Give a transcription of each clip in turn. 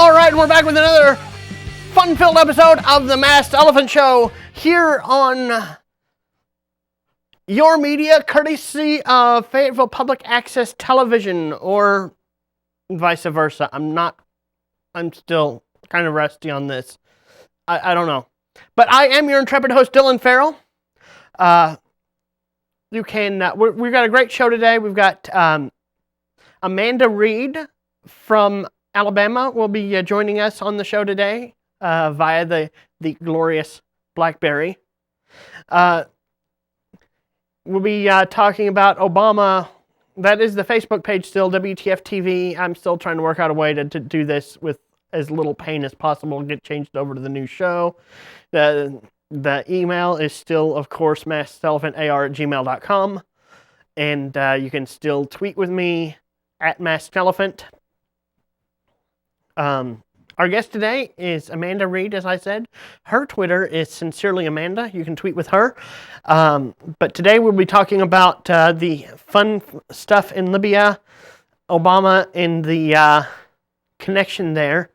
All right, we're back with another fun-filled episode of the Masked Elephant Show here on your media, courtesy of Fayetteville Public Access Television, or vice versa. I'm still kind of rusty on this. I don't know. But I am your intrepid host, Dylan Farrell. We've got a great show today. We've got Amanda Reed from Alabama will be joining us on the show today via the glorious BlackBerry. We'll be talking about Obama. That is the Facebook page still, WTF TV. I'm still trying to work out a way to do this with as little pain as possible and get changed over to the new show. The email is still, of course, maskedelephant@gmail.com. And you can still tweet with me at maskedelephant. Our guest today is Amanda Reed, as I said. Her Twitter is Sincerely Amanda. You can tweet with her. But today we'll be talking about the fun stuff in Libya, Obama, and the connection there.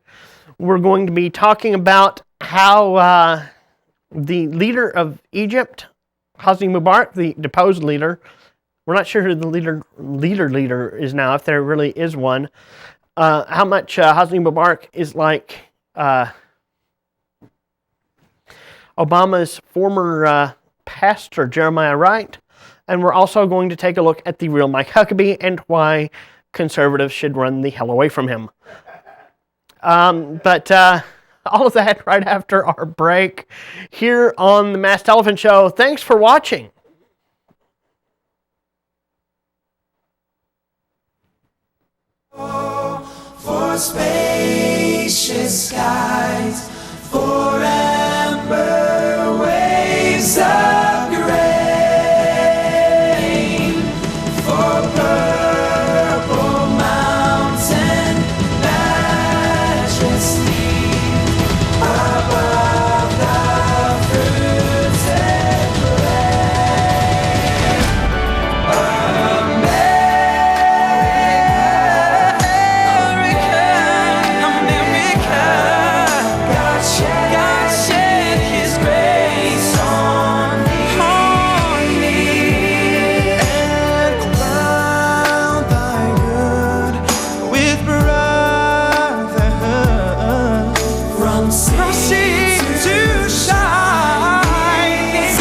We're going to be talking about how the leader of Egypt, Hosni Mubarak, the deposed leader, we're not sure who the leader is now, if there really is one, how much Hosni Mubarak is like Obama's former pastor, Jeremiah Wright. And we're also going to take a look at the real Mike Huckabee and why conservatives should run the hell away from him. But all of that right after our break here on the Masked Elephant Show. Thanks for watching. For spacious skies, for amber waves of grain, for purple mountain majesty, above the fruited plain. God shed His grace on me, and crown Thy good with brotherhood from sea to shining sea.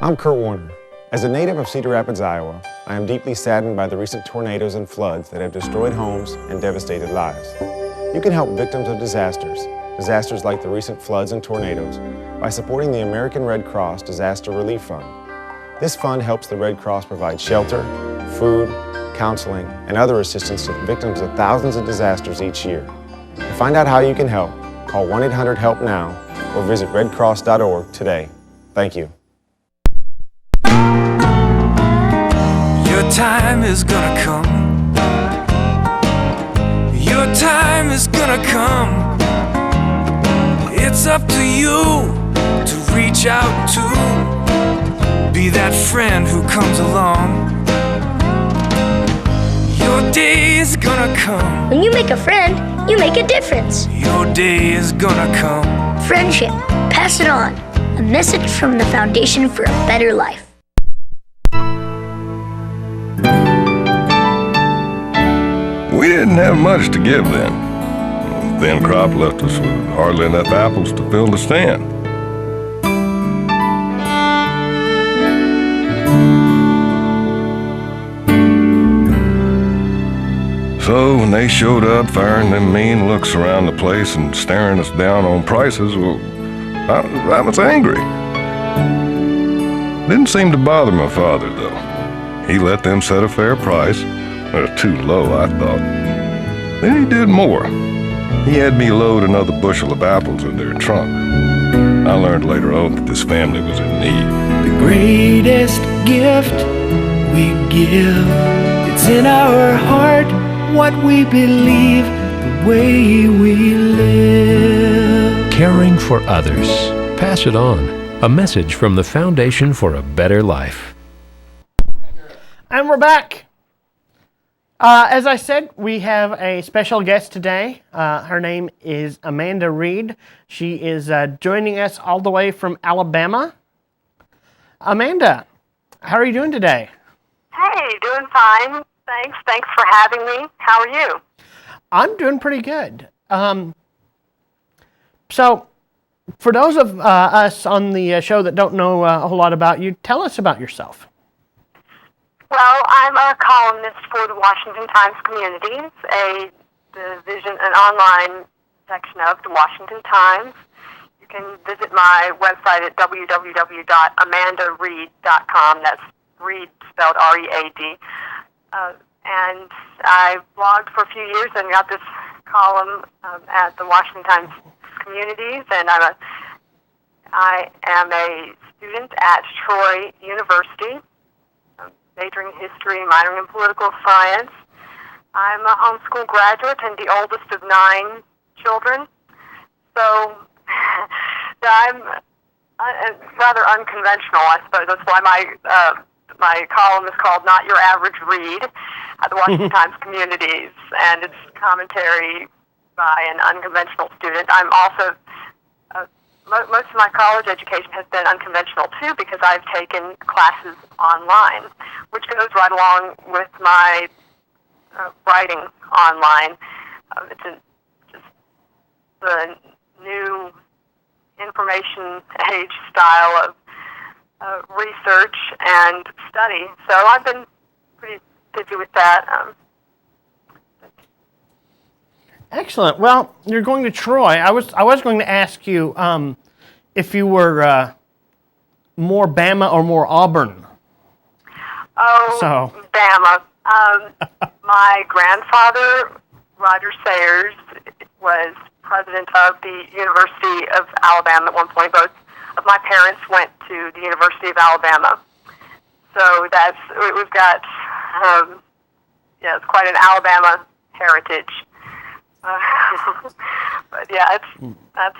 I'm Kurt Warner. As a native of Cedar Rapids, Iowa, I am deeply saddened by the recent tornadoes and floods that have destroyed homes and devastated lives. You can help victims of disasters like the recent floods and tornadoes, by supporting the American Red Cross Disaster Relief Fund. This fund helps the Red Cross provide shelter, food, counseling, and other assistance to victims of thousands of disasters each year. To find out how you can help, call 1-800-HELP-NOW or visit redcross.org today. Thank you. Your time is gonna come. Your time is gonna come. It's up to you to reach out to be that friend who comes along. Your day is gonna come. When you make a friend, you make a difference. Your day is gonna come. Friendship, pass it on. A message from the Foundation for a Better Life. We didn't have much to give then. The thin crop left us with hardly enough apples to fill the stand. So when they showed up firing them mean looks around the place and staring us down on prices, well, I was angry. Didn't seem to bother my father, though. He let them set a fair price. Too low, I thought. Then he did more. He had me load another bushel of apples in their trunk. I learned later on that this family was in need. The greatest gift we give, it's in our heart, what we believe, the way we live. Caring for others. Pass it on. A message from the Foundation for a Better Life. And we're back. As I said, we have a special guest today. Her name is Amanda Reed. She is joining us all the way from Alabama. Amanda, how are you doing today? Hey, doing fine. Thanks. Thanks for having me. How are you? I'm doing pretty good. So, for those of us on the show that don't know a whole lot about you, tell us about yourself. Well, I'm a columnist for the Washington Times Communities, a division, an online section of the Washington Times. You can visit my website at www.amandareed.com. That's Reed spelled R-E-A-D. And I blogged for a few years and got this column at the Washington Times Communities, and I am a student at Troy University, majoring in history, minoring in political science. I'm a homeschool graduate and the oldest of 9 children, so I'm rather unconventional, I suppose. That's why my column is called Not Your Average Read at the Washington Times Communities, and it's commentary by an unconventional student. I'm also, most of my college education has been unconventional too, because I've taken classes online, which goes right along with my writing online. It's just the new information age style of research and study. So I've been pretty busy with that. Excellent. Well, you're going to Troy. I was going to ask you if you were more Bama or more Auburn. Oh, So. Bama. My grandfather, Roger Sayers, was president of the University of Alabama at one point. Both of my parents went to the University of Alabama. So we've got, it's quite an Alabama heritage. But yeah, that's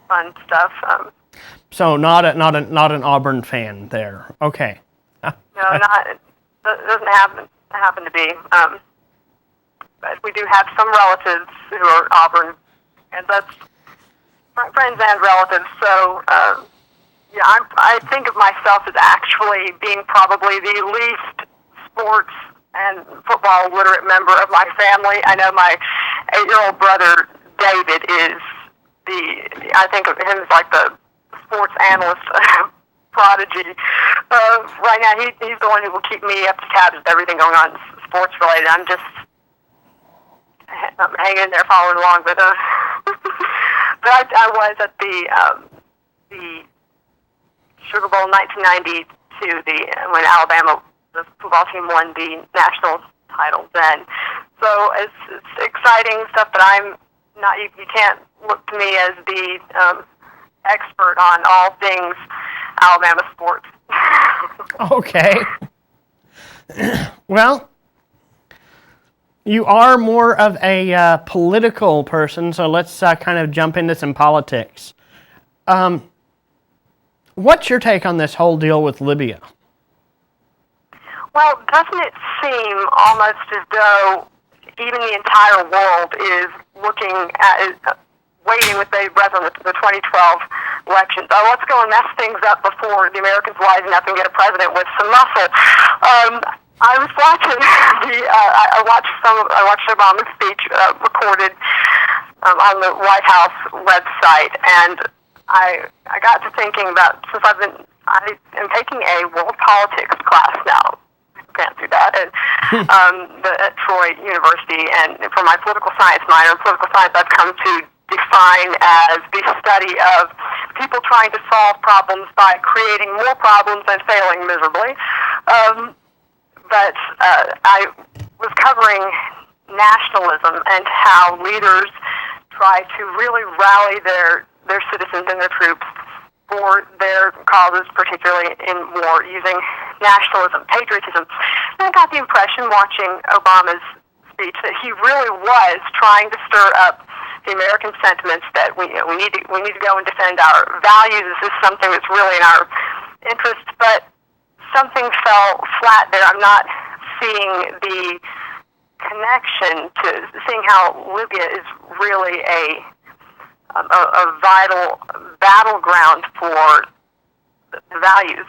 fun stuff. So not an Auburn fan there. Okay. No, it doesn't happen to be. But we do have some relatives who are Auburn, and that's friends and relatives. So I think of myself as actually being probably the least sports and football literate member of my family. I know my 8-year-old brother David is I think of him as like the sports analyst prodigy. Right now, he's the one who will keep me up to tabs with everything going on sports related. I'm hanging in there, following along. But but I was at the Sugar Bowl 1992, when Alabama, the football team, won the national title then. So it's exciting stuff, but I'm not. You can't look to me as the expert on all things Alabama sports. Okay. Well, you are more of a political person, so let's kind of jump into some politics. What's your take on this whole deal with Libya? Well, doesn't it seem almost as though even the entire world is looking at, waiting with bated breath on the 2012 elections? Oh, let's go and mess things up before the Americans wisen up and get a president with some muscle. I was watching I watched Obama's speech recorded on the White House website, and I got to thinking about, since I am taking a world politics class now. Can't do that at Troy University, and for my political science minor in political science, I've come to define as the study of people trying to solve problems by creating more problems and failing miserably. But I was covering nationalism and how leaders try to really rally their citizens and their troops for their causes, particularly in war, using nationalism, patriotism. And I got the impression watching Obama's speech that he really was trying to stir up the American sentiments that we need to go and defend our values. This is something that's really in our interest, but something fell flat there. I'm not seeing the connection to seeing how Libya is really a vital battleground for the values.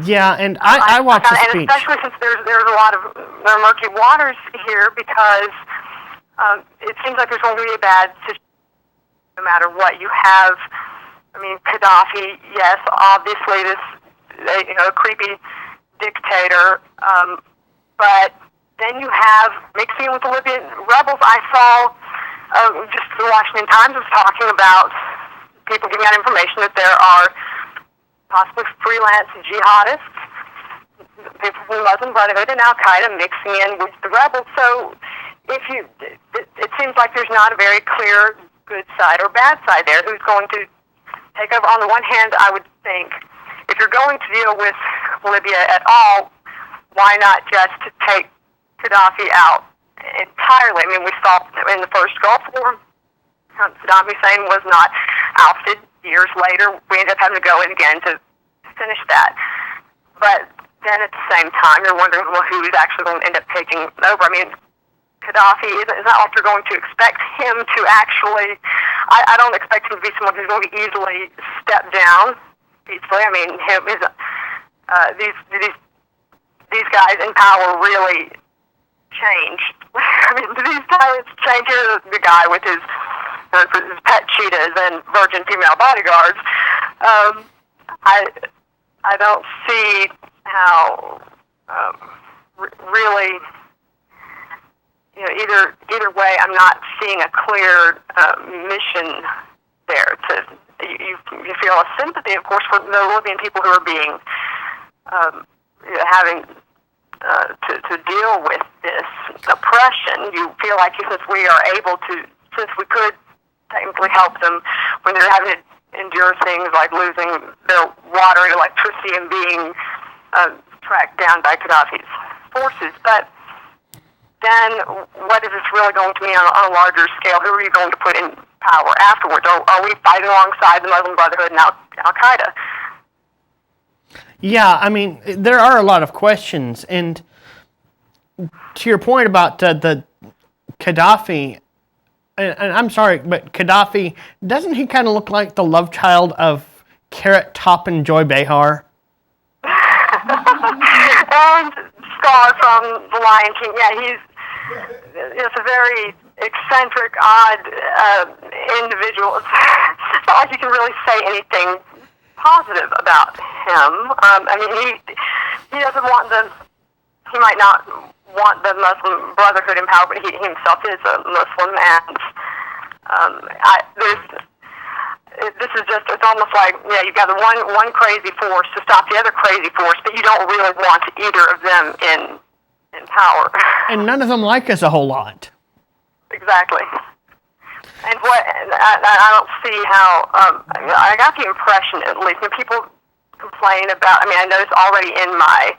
Yeah, and I watched the and speech. especially since there's a lot of murky waters here, because it seems like there's going to be a bad situation no matter what. You have, Gaddafi, yes, obviously this creepy dictator, but then you have mixing in with the Libyan rebels. I saw just the Washington Times was talking about people giving out information that there are possibly freelance jihadists, people from the Muslim Brotherhood and Al Qaeda mixing in with the rebels. So it seems like there's not a very clear good side or bad side there. Who's going to take over? On the one hand, I would think if you're going to deal with Libya at all, why not just take Gaddafi out entirely? We saw in the first Gulf War, Saddam Hussein was not ousted. Years later, we ended up having to go in again to finish that. But then at the same time, you're wondering, well, who is actually going to end up taking over? Gaddafi, is not like you're going to expect him to actually, I don't expect him to be someone who's going to easily step down peacefully. These guys in power really change. These tyrants change. Here's the guy with his pet cheetahs and virgin female bodyguards. I don't see how really, either way, I'm not seeing a clear mission there. You feel a sympathy, of course, for the Libyan people who are being having to deal with this oppression. You feel like since we could technically help them when they're having to endure things like losing their water and electricity and being tracked down by Gaddafi's forces. But then what is this really going to mean on a larger scale? Who are you going to put in power afterwards? Are we fighting alongside the Muslim Brotherhood and Al-Qaeda? Yeah, there are a lot of questions. And to your point about the Gaddafi, and I'm sorry, but Gaddafi, doesn't he kind of look like the love child of Carrot Top and Joy Behar? And Scar from The Lion King. Yeah, he's a very eccentric, odd individual. It's not like you can really say anything positive about him. He doesn't want he might not want the Muslim Brotherhood in power, but he himself is a Muslim, and this is just, it's almost like, you've got the one crazy force to stop the other crazy force, but you don't really want either of them in power. And none of them like us a whole lot. Exactly. And I don't see how, I got the impression, at least, when people complain about, I noticed already in my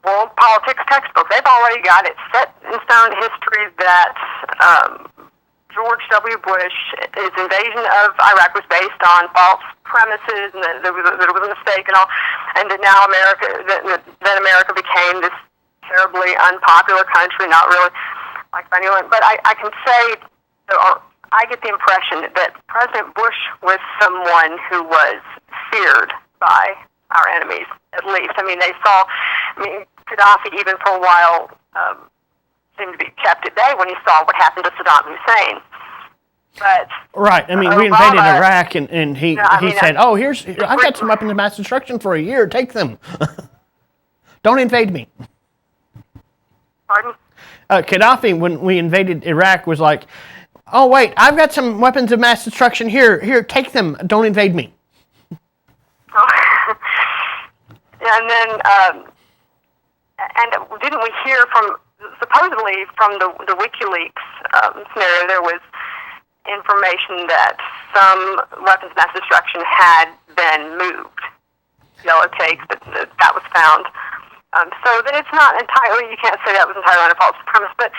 world politics textbook, they've already got it set in stone history that George W. Bush, his invasion of Iraq was based on false premises, and that there was a mistake and all, and that now America became this terribly unpopular country, not really liked by anyone. But I can say, I get the impression that President Bush was someone who was feared by our enemies, at least. They saw, Gaddafi even for a while seemed to be kept at bay when he saw what happened to Saddam Hussein. But right, we invaded Iraq, and he said, "Oh, I've got some weapons of mass destruction for a year. Take them. Don't invade me." Pardon? Gaddafi, when we invaded Iraq, was like, "Oh wait, I've got some weapons of mass destruction here. Here, take them. Don't invade me." And then, and didn't we hear supposedly from the WikiLeaks scenario, there was information that some weapons of mass destruction had been moved, yellow cakes, that was found. So that it's not entirely, you can't say that was entirely on a false premise, but